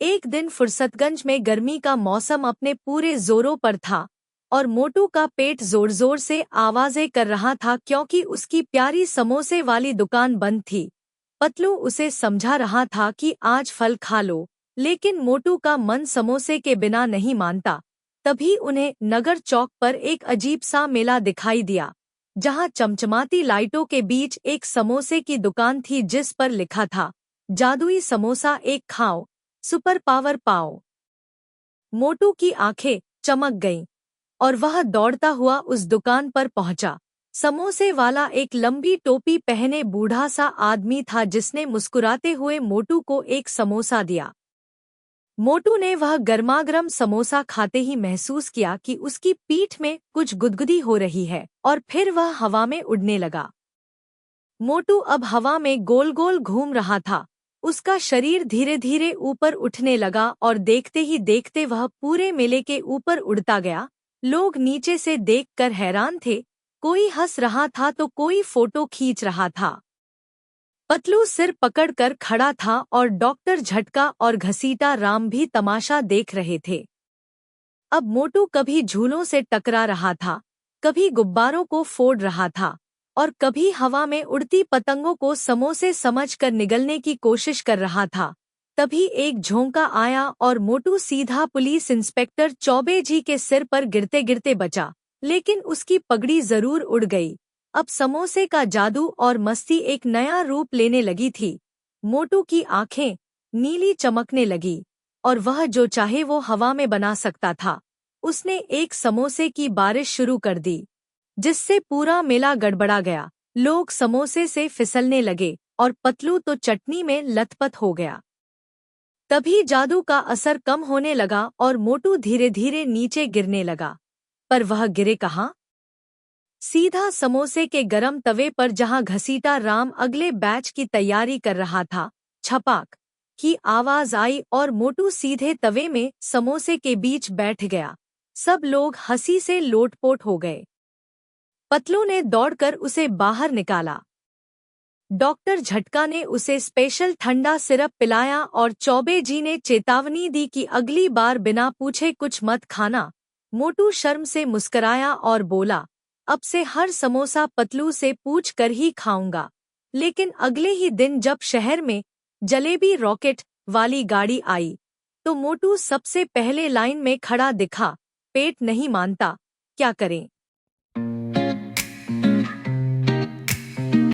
एक दिन फुर्सतगंज में गर्मी का मौसम अपने पूरे जोरों पर था और मोटू का पेट जोर जोर से आवाजें कर रहा था क्योंकि उसकी प्यारी समोसे वाली दुकान बंद थी। पतलू उसे समझा रहा था कि आज फल खा लो, लेकिन मोटू का मन समोसे के बिना नहीं मानता। तभी उन्हें नगर चौक पर एक अजीब सा मेला दिखाई दिया, जहां चमचमाती लाइटों के बीच एक समोसे की दुकान थी जिस पर लिखा था, जादुई समोसा एक खाओ, सुपर पावर पाओ। मोटू की आंखें चमक गईं और वह दौड़ता हुआ उस दुकान पर पहुंचा। समोसे वाला एक लंबी टोपी पहने बूढ़ा सा आदमी था जिसने मुस्कुराते हुए मोटू को एक समोसा दिया। मोटू ने वह गर्मागर्म समोसा खाते ही महसूस किया कि उसकी पीठ में कुछ गुदगुदी हो रही है और फिर वह हवा में उड़ने लगा। मोटू अब हवा में गोल गोल घूम रहा था। उसका शरीर धीरे धीरे ऊपर उठने लगा और देखते ही देखते वह पूरे मेले के ऊपर उड़ता गया। लोग नीचे से देखकर हैरान थे, कोई हंस रहा था तो कोई फोटो खींच रहा था। पतलू सिर पकड़कर खड़ा था और डॉक्टर झटका और घसीटा राम भी तमाशा देख रहे थे। अब मोटू कभी झूलों से टकरा रहा था, कभी गुब्बारों को फोड़ रहा था और कभी हवा में उड़ती पतंगों को समोसे समझकर निगलने की कोशिश कर रहा था। तभी एक झोंका आया और मोटू सीधा पुलिस इंस्पेक्टर चौबे जी के सिर पर गिरते गिरते बचा, लेकिन उसकी पगड़ी जरूर उड़ गई। अब समोसे का जादू और मस्ती एक नया रूप लेने लगी थी। मोटू की आंखें नीली चमकने लगी और वह जो चाहे वो हवा में बना सकता था। उसने एक समोसे की बारिश शुरू कर दी, जिससे पूरा मेला गड़बड़ा गया। लोग समोसे से फिसलने लगे और पतलू तो चटनी में लथपथ हो गया। तभी जादू का असर कम होने लगा और मोटू धीरे धीरे नीचे गिरने लगा। पर वह गिरे कहाँ? सीधा समोसे के गरम तवे पर, जहां घसीटा राम अगले बैच की तैयारी कर रहा था। छपाक की आवाज आई और मोटू सीधे तवे में समोसे के बीच बैठ गया। सब लोग हंसी से लोटपोट हो गए। पतलू ने दौड़कर उसे बाहर निकाला। डॉक्टर झटका ने उसे स्पेशल ठंडा सिरप पिलाया और चौबे जी ने चेतावनी दी कि अगली बार बिना पूछे कुछ मत खाना। मोटू शर्म से मुस्कराया और बोला, अब से हर समोसा पतलू से पूछ कर ही खाऊंगा। लेकिन अगले ही दिन जब शहर में जलेबी रॉकेट वाली गाड़ी आई, तो मोटू सबसे पहले लाइन में खड़ा दिखा। पेट नहीं मानता, क्या करें।